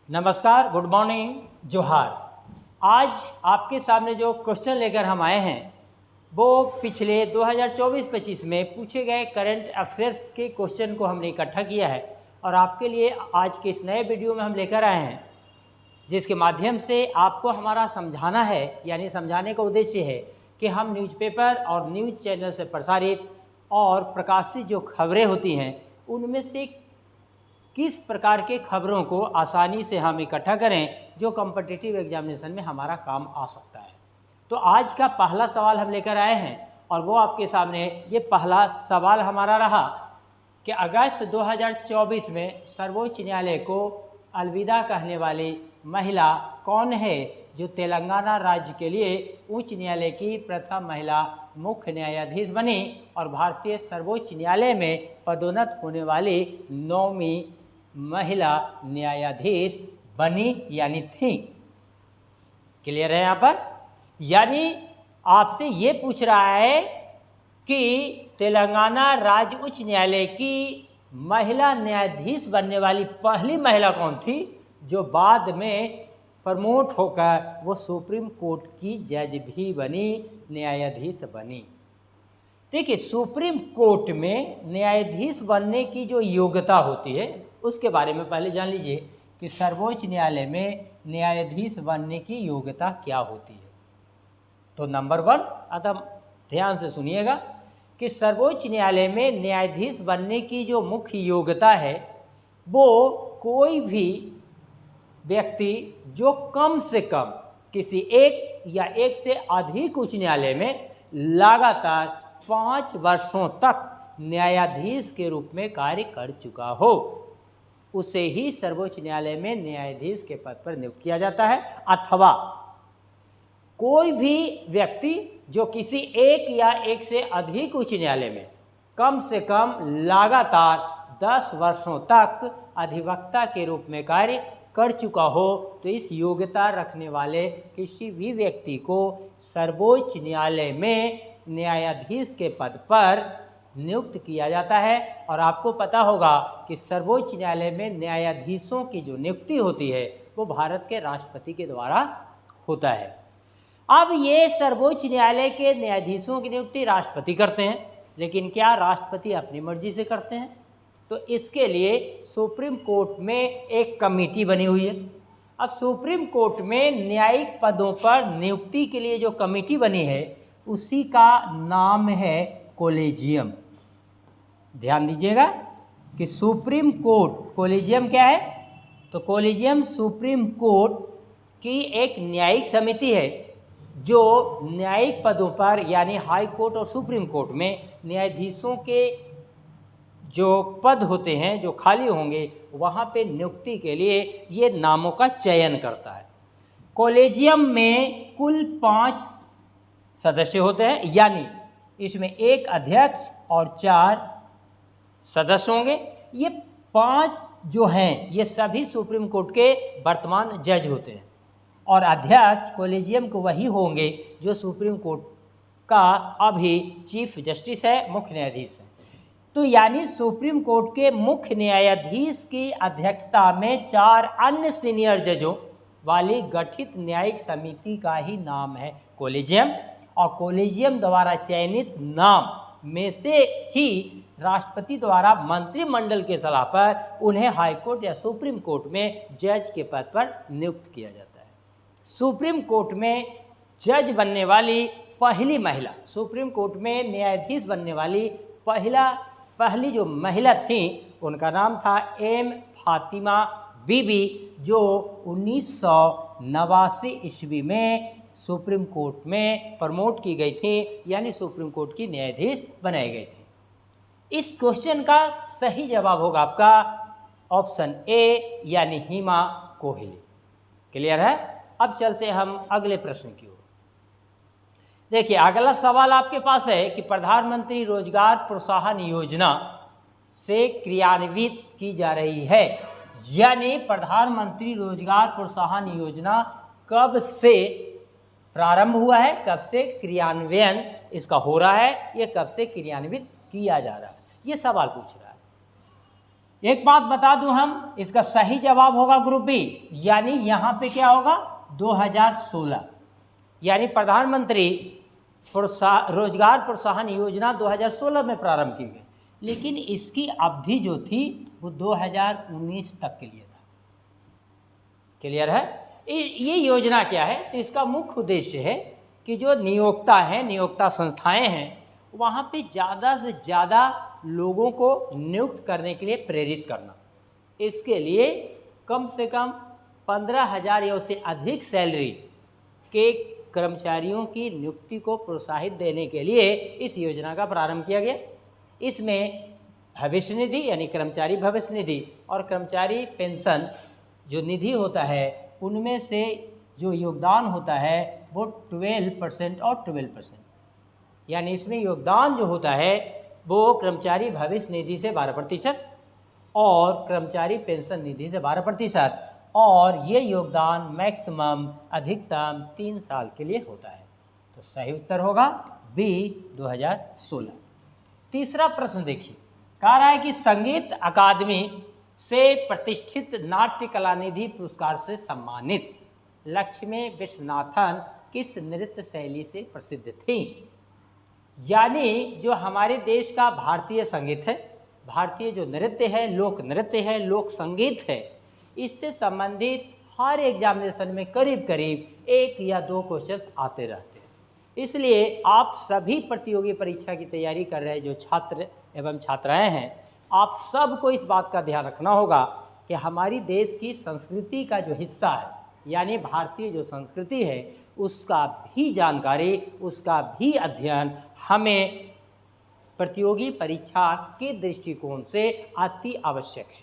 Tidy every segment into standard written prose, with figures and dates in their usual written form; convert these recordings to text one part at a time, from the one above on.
नमस्कार, good morning, जोहार। आज आपके सामने जो क्वेश्चन लेकर हम आए हैं वो पिछले 2024-25 में पूछे गए करंट अफेयर्स के क्वेश्चन को हमने इकट्ठा किया है और आपके लिए आज के इस नए वीडियो में हम लेकर आए हैं, जिसके माध्यम से आपको हमारा समझाना है, यानी समझाने का उद्देश्य है कि हम न्यूज़पेपर और न्यूज़ चैनल से प्रसारित और प्रकाशित जो खबरें होती हैं उनमें से किस प्रकार के खबरों को आसानी से हम इकट्ठा करें जो कॉम्पिटिटिव एग्जामिनेशन में हमारा काम आ सकता है। तो आज का पहला सवाल हम लेकर आए हैं और वो आपके सामने ये पहला सवाल हमारा रहा कि अगस्त 2024 में सर्वोच्च न्यायालय को अलविदा कहने वाली महिला कौन है जो तेलंगाना राज्य के लिए उच्च न्यायालय की प्रथम महिला मुख्य न्यायाधीश बनी और भारतीय सर्वोच्च न्यायालय में पदोन्नत होने वाली 9वीं महिला न्यायाधीश बनी यानी थी। क्लियर है यहाँ पर? यानी आपसे ये पूछ रहा है कि तेलंगाना राज्य उच्च न्यायालय की महिला न्यायाधीश बनने वाली पहली महिला कौन थी जो बाद में प्रमोट होकर वो सुप्रीम कोर्ट की जज भी बनी, न्यायाधीश बनी। देखिए, सुप्रीम कोर्ट में न्यायाधीश बनने की जो योग्यता होती है उसके बारे में पहले जान लीजिए कि सर्वोच्च न्यायालय में न्यायाधीश बनने की योग्यता क्या होती है। तो नंबर 1, एकदम ध्यान से सुनिएगा कि सर्वोच्च न्यायालय में न्यायाधीश बनने की जो मुख्य योग्यता है वो कोई भी व्यक्ति जो कम से कम किसी एक या एक से अधिक उच्च न्यायालय में लगातार 5 वर्षों तक न्यायाधीश के रूप में कार्य कर चुका हो, उसे ही सर्वोच्च न्यायालय में न्यायाधीश के पद पर नियुक्त किया जाता है। अथवा कोई भी व्यक्ति जो किसी एक या एक से अधिक उच्च न्यायालय में कम से कम लगातार 10 वर्षों तक अधिवक्ता के रूप में कार्य कर चुका हो, तो इस योग्यता रखने वाले किसी भी व्यक्ति को सर्वोच्च न्यायालय में न्यायाधीश के पद पर नियुक्त किया जाता है। और आपको पता होगा कि सर्वोच्च न्यायालय में न्यायाधीशों की जो नियुक्ति होती है वो भारत के राष्ट्रपति के द्वारा होता है। अब ये सर्वोच्च न्यायालय के न्यायाधीशों की नियुक्ति राष्ट्रपति करते हैं, लेकिन क्या राष्ट्रपति अपनी मर्जी से करते हैं? तो इसके लिए सुप्रीम कोर्ट में एक कमेटी बनी हुई है। अब सुप्रीम कोर्ट में न्यायिक पदों पर नियुक्ति के लिए जो कमेटी बनी है उसी का नाम है कोलेजियम। ध्यान दीजिएगा कि सुप्रीम कोर्ट कोलेजियम क्या है? तो कोलेजियम सुप्रीम कोर्ट की एक न्यायिक समिति है जो न्यायिक पदों पर यानी हाई कोर्ट और सुप्रीम कोर्ट में न्यायाधीशों के जो पद होते हैं जो खाली होंगे वहाँ पे नियुक्ति के लिए ये नामों का चयन करता है। कॉलेजियम में कुल 5 सदस्य होते हैं, यानी इसमें एक अध्यक्ष और 4 सदस्य होंगे। ये 5 जो हैं ये सभी सुप्रीम कोर्ट के वर्तमान जज होते हैं और अध्यक्ष कॉलेजियम के वही होंगे जो सुप्रीम कोर्ट का अभी चीफ जस्टिस है, मुख्य न्यायाधीश है। तो यानी सुप्रीम कोर्ट के मुख्य न्यायाधीश की अध्यक्षता में 4 अन्य सीनियर जजों वाली गठित न्यायिक समिति का ही नाम है कोलेजियम। और कोलेजियम द्वारा चयनित नाम में से ही राष्ट्रपति द्वारा मंत्रिमंडल के सलाह पर उन्हें हाईकोर्ट या सुप्रीम कोर्ट में जज के पद पर नियुक्त किया जाता है। सुप्रीम कोर्ट में जज बनने वाली पहली महिला, सुप्रीम कोर्ट में न्यायाधीश बनने वाली पहली जो महिला थी उनका नाम था एम फातिमा बीबी, जो 1989 ईस्वी में सुप्रीम कोर्ट में प्रमोट की गई थी, यानी सुप्रीम कोर्ट की न्यायाधीश बनाई गई थी। इस क्वेश्चन का सही जवाब होगा आपका ऑप्शन ए यानी हिमा कोहली। क्लियर है? अब चलते हैं हम अगले प्रश्न की ओर। देखिए, अगला सवाल आपके पास है कि प्रधानमंत्री रोजगार प्रोत्साहन योजना से क्रियान्वित की जा रही है, यानी प्रधानमंत्री रोजगार प्रोत्साहन योजना कब से प्रारंभ हुआ है, कब से क्रियान्वयन इसका हो रहा है, ये कब से क्रियान्वित किया जा रहा है, ये सवाल पूछ रहा है। एक बात बता दूं हम, इसका सही जवाब होगा ग्रुप बी, यानी यहाँ पे क्या होगा 2016, यानी प्रधानमंत्री रोजगार प्रोत्साहन योजना 2016 में प्रारंभ की गई, लेकिन इसकी अवधि जो थी वो 2019 तक के लिए था। क्लियर है? ये योजना क्या है? तो इसका मुख्य उद्देश्य है कि जो नियोक्ता हैं, नियोक्ता संस्थाएं हैं, वहाँ पे ज़्यादा से ज़्यादा लोगों को नियुक्त करने के लिए प्रेरित करना। इसके लिए कम से कम 15,000 या उससे अधिक सैलरी के कर्मचारियों की नियुक्ति को प्रोत्साहित देने के लिए इस योजना का प्रारंभ किया गया। इसमें भविष्य निधि यानी कर्मचारी भविष्य निधि और कर्मचारी पेंशन जो निधि होता है, उनमें से जो योगदान होता है वो 12% और 12%, यानी इसमें योगदान जो होता है वो कर्मचारी भविष्य निधि से 12% और कर्मचारी पेंशन निधि से 12%, और ये योगदान मैक्सिमम अधिकतम 3 साल के लिए होता है। तो सही उत्तर होगा बी 2016। तीसरा प्रश्न देखिए, कह रहा है कि संगीत अकादमी से प्रतिष्ठित नाट्य कला निधि पुरस्कार से सम्मानित लक्ष्मी विश्वनाथन किस नृत्य शैली से प्रसिद्ध थी? यानी जो हमारे देश का भारतीय संगीत है, भारतीय जो नृत्य है, लोक नृत्य है, लोक संगीत है, इससे संबंधित हर एग्जामिनेशन में करीब करीब 1 या 2 क्वेश्चन आते रहते हैं। इसलिए आप सभी प्रतियोगी परीक्षा की तैयारी कर रहे जो छात्र एवं छात्राएं हैं, आप सबको इस बात का ध्यान रखना होगा कि हमारी देश की संस्कृति का जो हिस्सा है, यानी भारतीय जो संस्कृति है, उसका भी जानकारी, उसका भी अध्ययन हमें प्रतियोगी परीक्षा के दृष्टिकोण से अति आवश्यक है।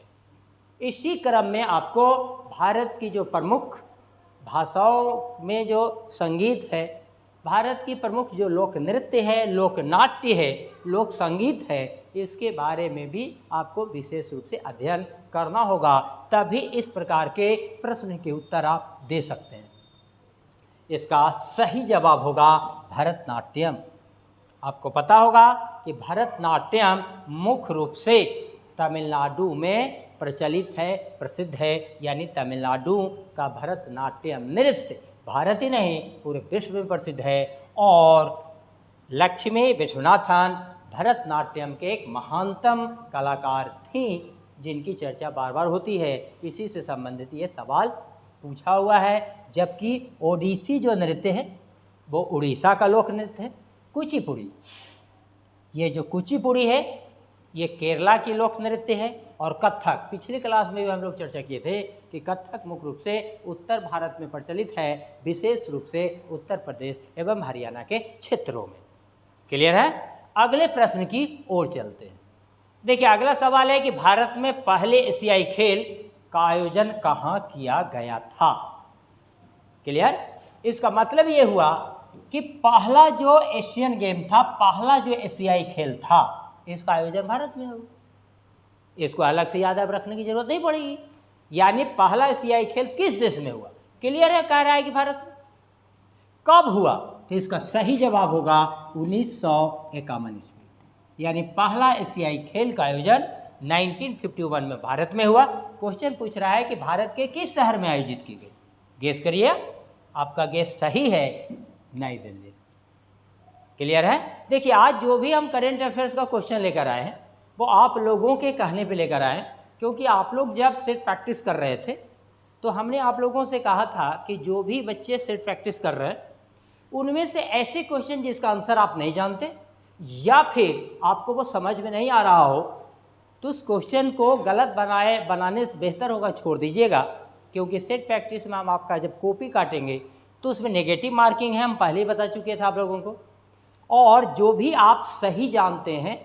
इसी क्रम में आपको भारत की जो प्रमुख भाषाओं में जो संगीत है, भारत की प्रमुख जो लोक नृत्य है, लोक नाट्य है, लोक संगीत है, इसके बारे में भी आपको विशेष रूप से अध्ययन करना होगा, तभी इस प्रकार के प्रश्न के उत्तर आप दे सकते हैं। इसका सही जवाब होगा भरतनाट्यम। आपको पता होगा कि भरतनाट्यम मुख्य रूप से तमिलनाडु में प्रचलित है, प्रसिद्ध है, यानी तमिलनाडु का भरतनाट्यम नृत्य भारत ही नहीं पूरे विश्व में प्रसिद्ध है। और लक्ष्मी विश्वनाथन भरतनाट्यम के एक महानतम कलाकार थीं, जिनकी चर्चा बार बार होती है। इसी से संबंधित ये सवाल पूछा हुआ है। जबकि ओडिसी जो नृत्य है वो उड़ीसा का लोक नृत्य है। कुचिपुड़ी, ये जो कुचिपुड़ी है ये केरला की लोक नृत्य है। और कथक, पिछली क्लास में भी हम लोग चर्चा किए थे कि कथक मुख्य रूप से उत्तर भारत में प्रचलित है, विशेष रूप से उत्तर प्रदेश एवं हरियाणा के क्षेत्रों में। क्लियर है? अगले प्रश्न की ओर चलते हैं। देखिए, अगला सवाल है कि भारत में पहले एशियाई खेल का आयोजन कहाँ किया गया था? क्लियर? इसका मतलब ये हुआ कि पहला जो एशियन गेम था, पहला जो एशियाई खेल था, इसका आयोजन भारत में हुआ। इसको अलग से याद रखने की जरूरत नहीं पड़ेगी। यानी पहला एशियाई खेल किस देश में हुआ? क्लियर है? कह रहा है कि भारत में। कब हुआ? तो इसका सही जवाब होगा 1951 ईस्वी। यानी पहला एशियाई खेल का आयोजन 1951 में भारत में हुआ। क्वेश्चन पूछ रहा है कि भारत के किस शहर में आयोजित की गई? गेस करिए। आपका गेस सही है, नई दिल्ली। क्लियर है? देखिए, आज जो भी हम करेंट अफेयर्स का क्वेश्चन लेकर आए हैं वो आप लोगों के कहने पे लेकर आए, क्योंकि आप लोग जब सेट प्रैक्टिस कर रहे थे तो हमने आप लोगों से कहा था कि जो भी बच्चे सेट प्रैक्टिस कर रहे हैं उनमें से ऐसे क्वेश्चन जिसका आंसर आप नहीं जानते या फिर आपको वो समझ में नहीं आ रहा हो, तो उस क्वेश्चन को गलत बनाने से बेहतर होगा छोड़ दीजिएगा। क्योंकि सेट प्रैक्टिस में हम आपका जब कॉपी काटेंगे तो उसमें नेगेटिव मार्किंग है, हम पहले ही बता चुके थे आप लोगों को। और जो भी आप सही जानते हैं,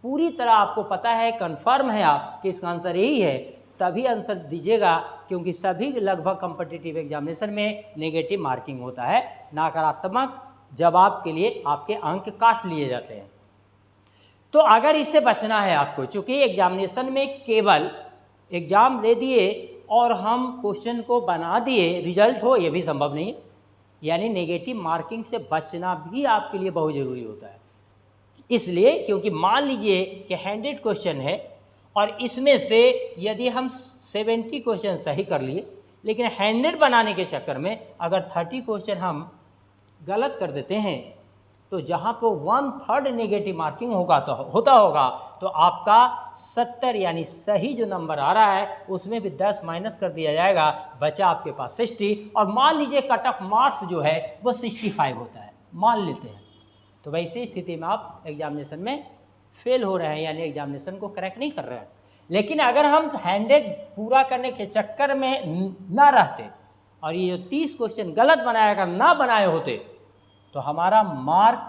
पूरी तरह आपको पता है, कंफर्म है आप कि इसका आंसर यही है, तभी आंसर दीजिएगा। क्योंकि सभी लगभग कॉम्पिटिटिव एग्जामिनेशन में नेगेटिव मार्किंग होता है, नकारात्मक जवाब के लिए आपके अंक काट लिए जाते हैं। तो अगर इससे बचना है आपको, चूँकि एग्जामिनेशन में केवल एग्ज़ाम दे दिए और हम क्वेश्चन को बना दिए, रिजल्ट हो, ये भी संभव नहीं है। यानी नेगेटिव मार्किंग से बचना भी आपके लिए बहुत ज़रूरी होता है। इसलिए क्योंकि मान लीजिए कि 100 क्वेश्चन है और इसमें से यदि हम 70 क्वेश्चन सही कर लिए, लेकिन 100 बनाने के चक्कर में अगर 30 क्वेश्चन हम गलत कर देते हैं, तो जहाँ पे 1/3 नेगेटिव मार्किंग होगा तो होता होगा, तो आपका 70 यानी सही जो नंबर आ रहा है उसमें भी 10 माइनस कर दिया जाएगा, बचा आपके पास 60। और मान लीजिए कट ऑफ मार्क्स जो है वो 65 होता है, मान लेते हैं, तो वैसी स्थिति में आप एग्जामिनेशन में फेल हो रहे हैं, यानी एग्जामिनेशन को करेक्ट नहीं कर रहे हैं। लेकिन अगर हम 100 पूरा करने के चक्कर में ना रहते और ये जो 30 क्वेश्चन गलत बनाया अगर ना बनाए होते, तो हमारा मार्क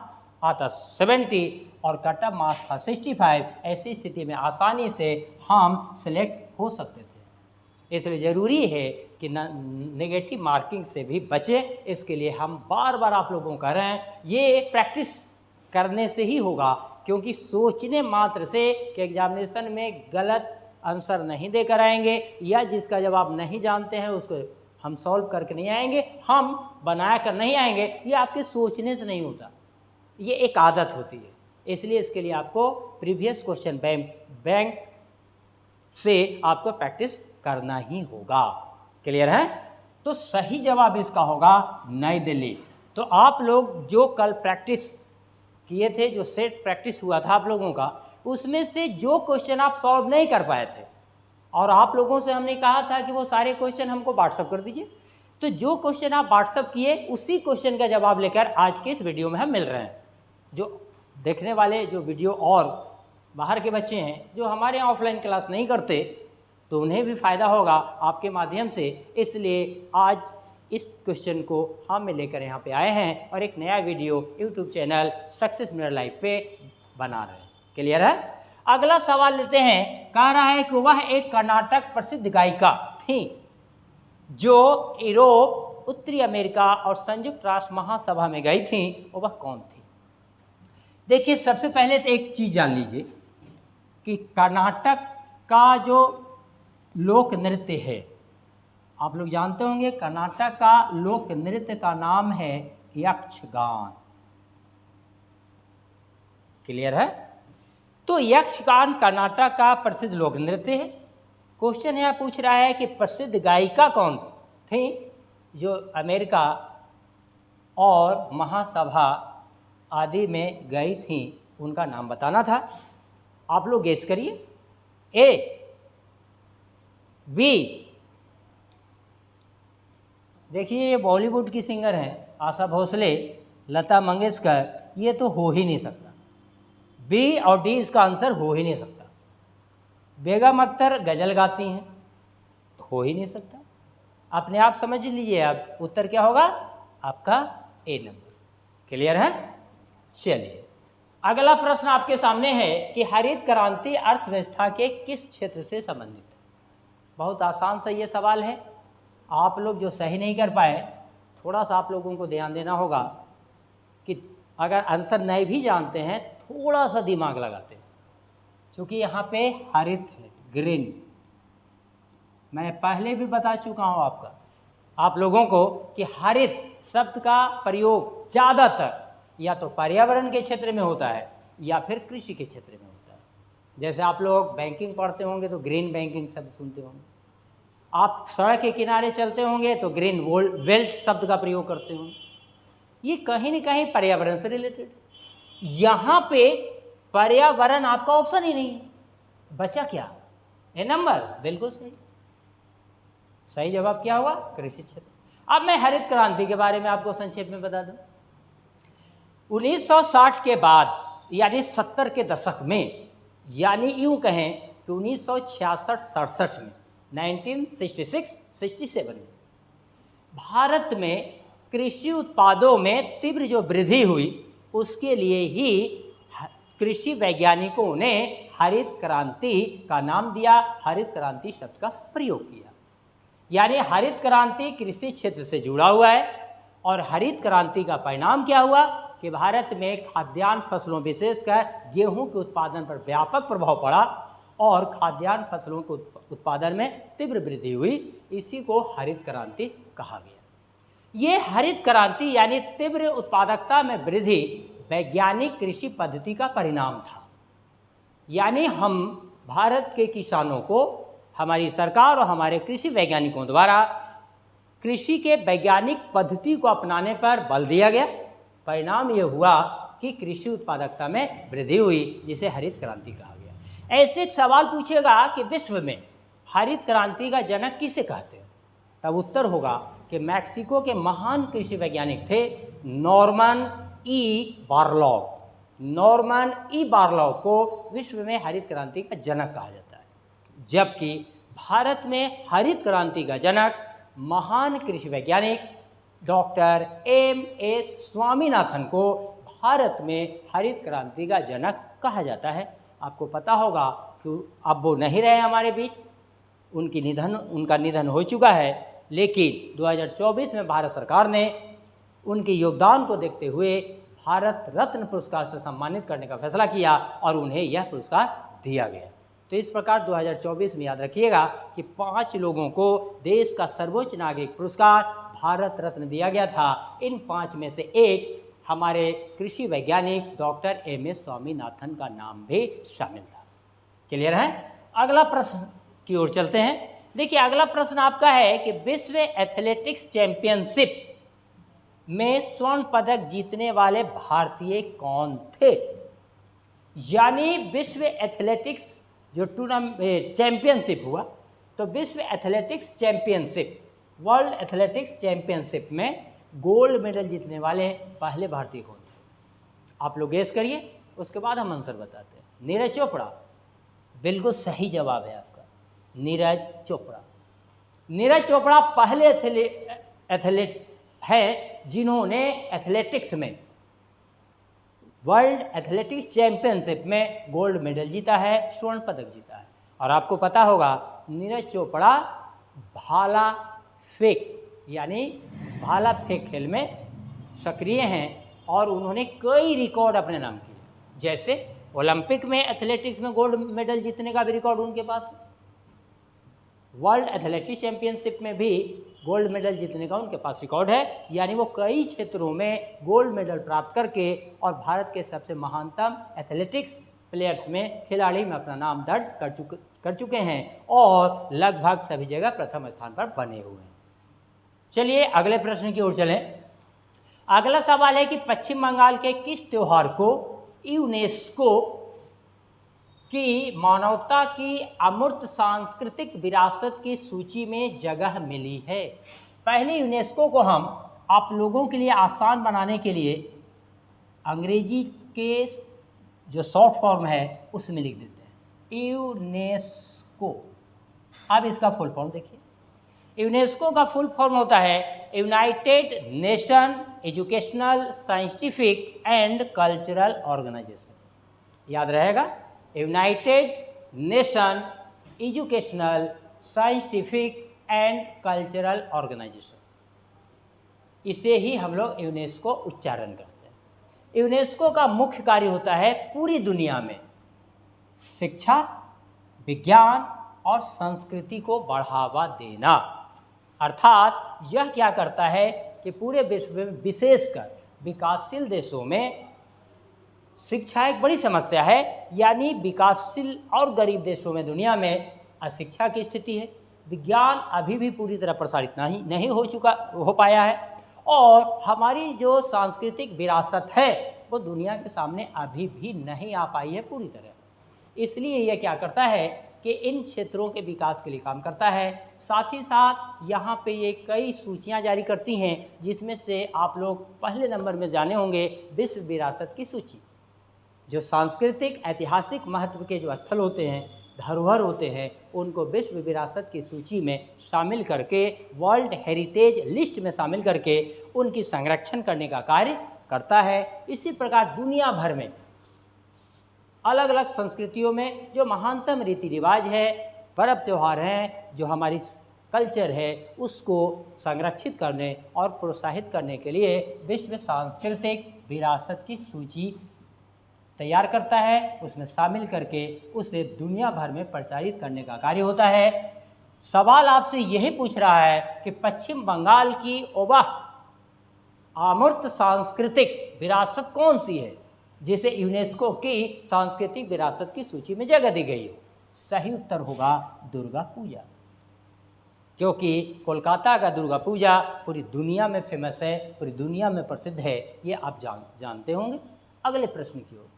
आता 70 और कट ऑफ मार्क्स था 65। ऐसी स्थिति में आसानी से हम सिलेक्ट हो सकते थे। इसलिए ज़रूरी है कि नेगेटिव मार्किंग से भी बचें। इसके लिए हम बार बार आप लोगों को कह रहे हैं, ये प्रैक्टिस करने से ही होगा, क्योंकि सोचने मात्र से कि एग्जामिनेशन में गलत आंसर नहीं देकर आएंगे या जिसका जवाब नहीं जानते हैं उसको हम सॉल्व करके नहीं आएंगे, हम बना कर नहीं आएंगे, ये आपके सोचने से नहीं होता, ये एक आदत होती है। इसलिए इसके लिए आपको प्रीवियस क्वेश्चन बैंक से आपको प्रैक्टिस करना ही होगा। क्लियर है? तो सही जवाब इसका होगा नई दिल्ली। तो आप लोग जो कल प्रैक्टिस किए थे, जो सेट प्रैक्टिस हुआ था आप लोगों का, उसमें से जो क्वेश्चन आप सॉल्व नहीं कर पाए थे और आप लोगों से हमने कहा था कि वो सारे क्वेश्चन हमको व्हाट्सअप कर दीजिए, तो जो क्वेश्चन आप व्हाट्सअप किए उसी क्वेश्चन का जवाब लेकर आज के इस वीडियो में हम मिल रहे हैं। जो देखने वाले जो वीडियो और बाहर के बच्चे हैं जो हमारे यहाँ ऑफलाइन क्लास नहीं करते, तो उन्हें भी फ़ायदा होगा आपके माध्यम से। इसलिए आज इस क्वेश्चन को हम लेकर यहाँ पे आए हैं और एक नया video YouTube channel success mirror life पे बना रहे हैं। क्लियर है? अगला सवाल लेते हैं। कह रहा है कि वह एक कर्नाटक प्रसिद्ध गायिका थी जो यूरोप, उत्तरी अमेरिका और संयुक्त राष्ट्र महासभा में गई थी, वह कौन थी? देखिए, सबसे पहले तो एक चीज़ जान लीजिए कि कर्नाटक का जो लोक नृत्य है, आप लोग जानते होंगे कर्नाटक का लोक नृत्य का नाम है यक्षगान। क्लियर है? तो यक्षगान कर्नाटक का प्रसिद्ध लोक नृत्य है। क्वेश्चन यह पूछ रहा है कि प्रसिद्ध गायिका कौन थी जो अमेरिका और महासभा आदि में गई थी, उनका नाम बताना था। आप लोग गेस करिए, ए, बी। देखिए, ये बॉलीवुड की सिंगर हैं, आशा भोसले, लता मंगेशकर, ये तो हो ही नहीं सकता। बी और डी इसका आंसर हो ही नहीं सकता। बेगम अख्तर गज़ल गाती हैं, हो ही नहीं सकता। अपने आप समझ लीजिए, अब उत्तर क्या होगा आपका ए नंबर। क्लियर है? चलिए, अगला प्रश्न आपके सामने है कि हरित क्रांति अर्थव्यवस्था के किस क्षेत्र से संबंधित है? बहुत आसान सा ये सवाल है। आप लोग जो सही नहीं कर पाए, थोड़ा सा आप लोगों को ध्यान देना होगा कि अगर आंसर नहीं भी जानते हैं, थोड़ा सा दिमाग लगाते हैं, क्योंकि यहाँ पे हरित है, ग्रीन। मैं पहले भी बता चुका हूँ आप लोगों को कि हरित शब्द का प्रयोग ज़्यादातर या तो पर्यावरण के क्षेत्र में होता है या फिर कृषि के क्षेत्र में होता है। जैसे आप लोग बैंकिंग पढ़ते होंगे तो ग्रीन बैंकिंग शब्द सुनते होंगे, आप सड़क के किनारे चलते होंगे तो ग्रीन वेल्थ शब्द का प्रयोग करते होंगे। ये कहीं न कहीं पर्यावरण से रिलेटेड। यहाँ पे पर्यावरण आपका ऑप्शन ही नहीं है, बचा क्या? ए नंबर। बिल्कुल सही। सही जवाब क्या हुआ? कृषि क्षेत्र। अब मैं हरित क्रांति के बारे में आपको संक्षेप में बता दूं। 1960 के बाद यानी 70 के दशक में, यानी यूं कहें कि 1966-67 में, 1966-67 में भारत में कृषि उत्पादों में तीव्र जो वृद्धि हुई, उसके लिए ही कृषि वैज्ञानिकों ने हरित क्रांति का नाम दिया, हरित क्रांति शब्द का प्रयोग किया। यानी हरित क्रांति कृषि क्षेत्र से जुड़ा हुआ है और हरित क्रांति का परिणाम क्या हुआ कि भारत में खाद्यान्न फसलों, विशेषकर गेहूं के उत्पादन पर व्यापक प्रभाव पड़ा और खाद्यान्न फसलों के उत्पादन में तीव्र वृद्धि हुई। इसी को हरित क्रांति कहा गया। ये हरित क्रांति यानी तीव्र उत्पादकता में वृद्धि वैज्ञानिक कृषि पद्धति का परिणाम था। यानी हम भारत के किसानों को हमारी सरकार और हमारे कृषि वैज्ञानिकों द्वारा कृषि के वैज्ञानिक पद्धति को अपनाने पर बल दिया गया। परिणाम ये हुआ कि कृषि उत्पादकता में वृद्धि हुई, जिसे हरित क्रांति कहा गया। ऐसे एक सवाल पूछेगा कि विश्व में हरित क्रांति का जनक किसे कहते हैं, तब उत्तर होगा कि मैक्सिको के महान कृषि वैज्ञानिक थे नॉर्मन ई बारलॉग। नॉर्मन ई बारलॉग को विश्व में हरित क्रांति का जनक कहा जाता है, जबकि भारत में हरित क्रांति का जनक महान कृषि वैज्ञानिक डॉक्टर एम.एस. स्वामीनाथन को भारत में हरित क्रांति का जनक कहा जाता है। आपको पता होगा कि अब वो नहीं रहे हमारे बीच, उनका निधन हो चुका है, लेकिन 2024 में भारत सरकार ने उनके योगदान को देखते हुए भारत रत्न पुरस्कार से सम्मानित करने का फैसला किया और उन्हें यह पुरस्कार दिया गया। तो इस प्रकार 2024 में याद रखिएगा कि 5 लोगों को देश का सर्वोच्च नागरिक पुरस्कार भारत रत्न दिया गया था। इन 5 में से एक हमारे कृषि वैज्ञानिक डॉक्टर एम.एस. स्वामीनाथन का नाम भी शामिल था। क्लियर है? अगला प्रश्न की ओर चलते हैं। देखिए, अगला प्रश्न आपका है कि विश्व एथलेटिक्स चैंपियनशिप में स्वर्ण पदक जीतने वाले भारतीय कौन थे? यानी विश्व एथलेटिक्स जो टूर्नामेंट चैंपियनशिप हुआ, तो विश्व athletics championship, world athletics championship में गोल्ड मेडल जीतने वाले पहले भारतीय कौन थे? आप लोग गेस करिए, उसके बाद हम आंसर बताते हैं। नीरज चोपड़ा, बिल्कुल सही जवाब है आपका, नीरज चोपड़ा। नीरज चोपड़ा पहले एथलीट है जिन्होंने एथलेटिक्स में वर्ल्ड एथलेटिक्स चैंपियनशिप में गोल्ड मेडल जीता है, स्वर्ण पदक जीता है। और आपको पता होगा नीरज चोपड़ा भाला फेंक यानी भाला फेंक खेल में सक्रिय हैं और उन्होंने कई रिकॉर्ड अपने नाम किए, जैसे ओलंपिक में एथलेटिक्स में गोल्ड मेडल जीतने का भी रिकॉर्ड उनके पास है, वर्ल्ड एथलेटिक्स चैंपियनशिप में भी गोल्ड मेडल जीतने का उनके पास रिकॉर्ड है। यानी वो कई क्षेत्रों में गोल्ड मेडल प्राप्त करके और भारत के सबसे महानतम एथलेटिक्स प्लेयर्स में, खिलाड़ी में अपना नाम दर्ज कर चुके हैं और लगभग सभी जगह प्रथम स्थान पर बने हुए हैं। चलिए अगले प्रश्न की ओर चलें। अगला सवाल है कि पश्चिम बंगाल के किस त्योहार को यूनेस्को की मानवता की अमूर्त सांस्कृतिक विरासत की सूची में जगह मिली है? पहले यूनेस्को को हम आप लोगों के लिए आसान बनाने के लिए अंग्रेजी के जो शॉर्ट फॉर्म है उसमें लिख देते हैं यूनेस्को। अब इसका फुल फॉर्म देखिए। यूनेस्को का फुल फॉर्म होता है united nation educational scientific and cultural organisation. याद रहेगा, united nation educational scientific and cultural organisation, इसे ही हम लोग यूनेस्को उच्चारण करते हैं। यूनेस्को का मुख्य कार्य होता है पूरी दुनिया में शिक्षा, विज्ञान और संस्कृति को बढ़ावा देना। अर्थात यह क्या करता है कि पूरे विश्व में, विशेषकर विकासशील देशों में शिक्षा एक बड़ी समस्या है। यानी विकासशील और गरीब देशों में दुनिया में अशिक्षा की स्थिति है, विज्ञान अभी भी पूरी तरह प्रसारित नहीं हो पाया है और हमारी जो सांस्कृतिक विरासत है वो दुनिया के सामने अभी भी नहीं आ पाई है पूरी तरह। इसलिए यह क्या करता है कि इन क्षेत्रों के विकास के लिए काम करता है। साथ ही साथ यहाँ पे ये कई सूचियाँ जारी करती हैं, जिसमें से आप लोग पहले नंबर में जाने होंगे विश्व विरासत की सूची। जो सांस्कृतिक ऐतिहासिक महत्व के जो स्थल होते हैं, धरोहर होते हैं, उनको विश्व विरासत की सूची में शामिल करके, वर्ल्ड हेरिटेज लिस्ट में शामिल करके उनकी संरक्षण करने का कार्य करता है। इसी प्रकार दुनिया भर में अलग अलग संस्कृतियों में जो महानतम रीति रिवाज है, पर्व त्यौहार हैं, जो हमारी कल्चर है, उसको संरक्षित करने और प्रोत्साहित करने के लिए विश्व सांस्कृतिक विरासत की सूची तैयार करता है, उसमें शामिल करके उसे दुनिया भर में प्रचारित करने का कार्य होता है। सवाल आपसे यही पूछ रहा है कि पश्चिम बंगाल की अमूर्त सांस्कृतिक विरासत कौन सी है जिसे यूनेस्को की सांस्कृतिक विरासत की सूची में जगह दी गई है? सही उत्तर होगा दुर्गा पूजा, क्योंकि कोलकाता का दुर्गा पूजा पूरी दुनिया में फेमस है, पूरी दुनिया में प्रसिद्ध है, ये आप जानते होंगे। अगले प्रश्न की ओर,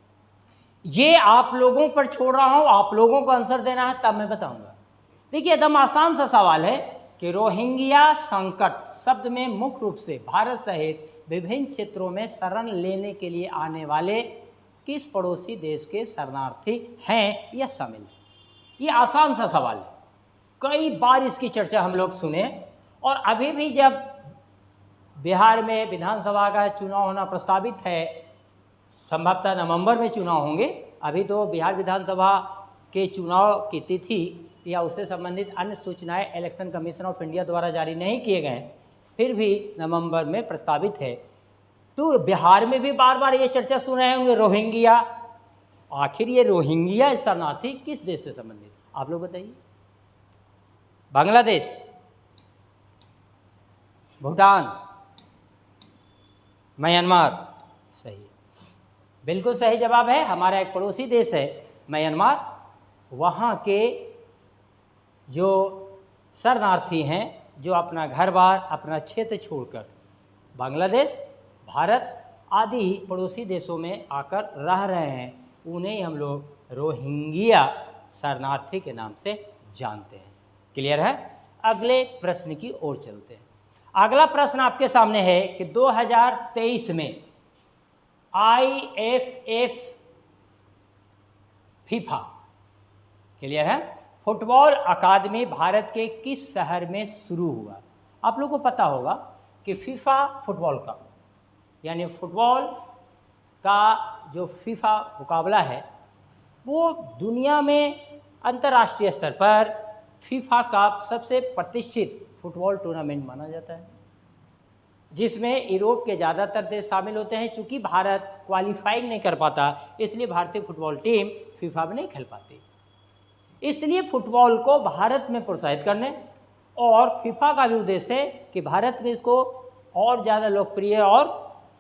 ये आप लोगों पर छोड़ रहा हूँ, आप लोगों को आंसर देना है तब मैं बताऊंगा। देखिए एकदम आसान सा सवाल है कि रोहिंग्या संकट शब्द में मुख्य रूप से भारत सहित विभिन्न क्षेत्रों में शरण लेने के लिए आने वाले किस पड़ोसी देश के शरणार्थी हैं या शामिल हैं? ये आसान सा सवाल है, कई बार इसकी चर्चा हम लोग सुने, और अभी भी जब बिहार में विधानसभा का चुनाव होना प्रस्तावित है, संभवतः नवंबर में चुनाव होंगे, अभी तो बिहार विधानसभा के चुनाव की तिथि या उससे संबंधित अन्य सूचनाएं इलेक्शन कमीशन ऑफ इंडिया द्वारा जारी नहीं किए गए हैं, फिर भी नवंबर में प्रस्तावित है। तो बिहार में भी बार बार ये चर्चा सुन रहे होंगे रोहिंग्या। आखिर ये रोहिंग्या शरणार्थी किस देश से संबंधित, आप लोग बताइए? बांग्लादेश, भूटान, म्यांमार? सही, बिल्कुल सही जवाब है, हमारा एक पड़ोसी देश है म्यांमार। वहाँ के जो शरणार्थी हैं, जो अपना घर बार, अपना क्षेत्र छोड़कर बांग्लादेश, भारत आदि पड़ोसी देशों में आकर रह रहे हैं, उन्हें हम लोग रोहिंग्या शरणार्थी के नाम से जानते हैं। क्लियर है? अगले प्रश्न की ओर चलते हैं। अगला प्रश्न आपके सामने है कि 2023 में IFF फीफा, क्लियर है, फुटबॉल अकादमी भारत के किस शहर में शुरू हुआ? आप लोगों को पता होगा कि फीफा फुटबॉल का, यानी फुटबॉल का जो फीफा मुकाबला है वो दुनिया में अंतर्राष्ट्रीय स्तर पर फीफा का सबसे प्रतिष्ठित फुटबॉल टूर्नामेंट माना जाता है, जिसमें यूरोप के ज़्यादातर देश शामिल होते हैं। चूँकि भारत क्वालिफाइंग नहीं कर पाता, इसलिए भारतीय फुटबॉल टीम फीफा में नहीं खेल पाती। इसलिए फुटबॉल को भारत में प्रोत्साहित करने और फीफा का भी उद्देश्य है कि भारत में इसको और ज़्यादा लोकप्रिय और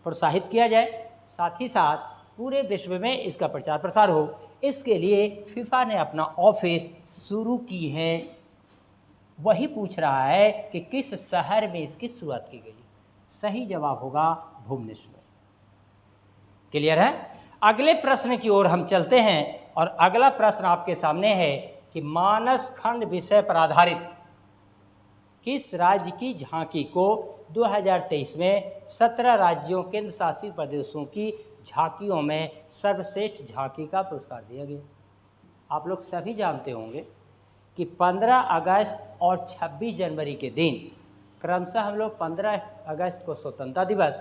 प्रोत्साहित किया जाए, साथ ही साथ पूरे विश्व में इसका प्रचार प्रसार हो। इसके लिए फीफा ने अपना ऑफिस शुरू की है। वही पूछ रहा है कि किस शहर में इसकी शुरुआत की गई? सही जवाब होगा भुवनेश्वर। क्लियर है? अगले प्रश्न की ओर हम चलते हैं, और अगला प्रश्न आपके सामने है कि मानस खंड विषय पर आधारित किस राज्य की झांकी को 2023 में 17 राज्यों केंद्र शासित प्रदेशों की झांकियों में सर्वश्रेष्ठ झांकी का पुरस्कार दिया गया? आप लोग सभी जानते होंगे कि 15 अगस्त और 26 जनवरी के दिन क्रमशः हम लोग 15 अगस्त को स्वतंत्रता दिवस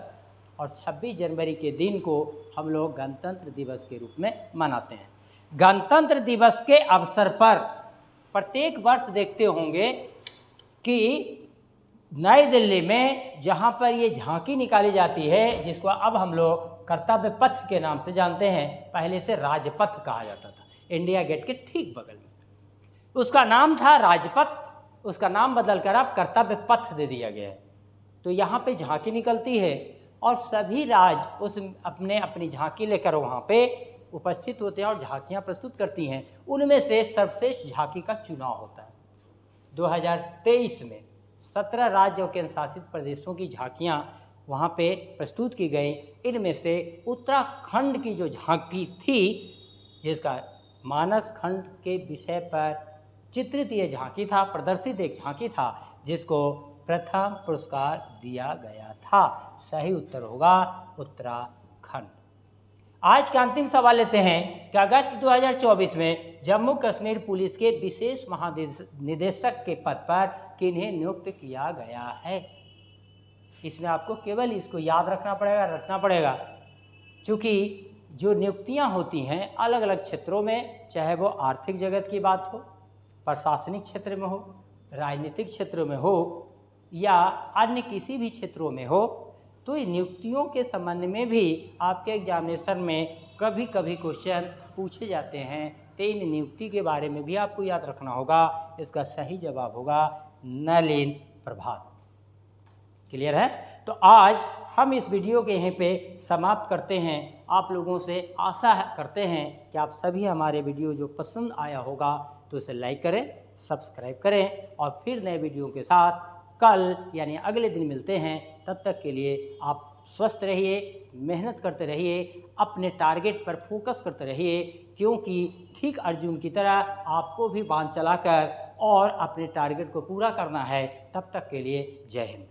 और 26 जनवरी के दिन को हम लोग गणतंत्र दिवस के रूप में मनाते हैं। गणतंत्र दिवस के अवसर पर प्रत्येक वर्ष देखते होंगे कि नई दिल्ली में जहां पर ये झांकी निकाली जाती है, जिसको अब हम लोग कर्तव्य पथ के नाम से जानते हैं, पहले से राजपथ कहा जाता था, इंडिया गेट के ठीक बगल में उसका नाम था राजपथ, उसका नाम बदलकर अब कर्तव्य पथ दे दिया गया है। तो यहाँ पे झांकी निकलती है और सभी राज्य उस अपनी झांकी लेकर वहाँ पे उपस्थित होते हैं और झांकियाँ प्रस्तुत करती हैं। उनमें से सर्वश्रेष्ठ झांकी का चुनाव होता है। 2023 में 17 राज्य और केंद्र शासित प्रदेशों की झांकियाँ वहाँ पे प्रस्तुत की गई। इनमें से उत्तराखंड की जो झांकी थी, जिसका मानस खंड के विषय पर चित्रित ये झांकी था, प्रदर्शित एक झांकी था, जिसको प्रथम पुरस्कार दिया गया था। सही उत्तर होगा उत्तराखंड। आज का अंतिम सवाल लेते हैं कि अगस्त 2024 में जम्मू कश्मीर पुलिस के विशेष महानिदेशक के पद पर किन्हें नियुक्त किया गया है? इसमें आपको केवल इसको याद रखना पड़ेगा, क्योंकि जो नियुक्तियां होती हैं अलग अलग क्षेत्रों में, चाहे वो आर्थिक जगत की बात हो, प्रशासनिक क्षेत्र में हो, राजनीतिक क्षेत्रों में हो या अन्य किसी भी क्षेत्रों में हो, तो इन नियुक्तियों के संबंध में भी आपके एग्जामिनेशन में कभी कभी क्वेश्चन पूछे जाते हैं। तो इन नियुक्ति के बारे में भी आपको याद रखना होगा। इसका सही जवाब होगा नलिन प्रभात। क्लियर है? तो आज हम इस वीडियो के यहीं पे समाप्त करते हैं। आप लोगों से आशा करते हैं कि आप सभी हमारे वीडियो जो पसंद आया होगा तो इसे लाइक करें, सब्सक्राइब करें और फिर नए वीडियो के साथ कल यानी अगले दिन मिलते हैं। तब तक के लिए आप स्वस्थ रहिए, मेहनत करते रहिए, अपने टारगेट पर फोकस करते रहिए, क्योंकि ठीक अर्जुन की तरह आपको भी बाण चलाकर और अपने टारगेट को पूरा करना है। तब तक के लिए जय हिंद।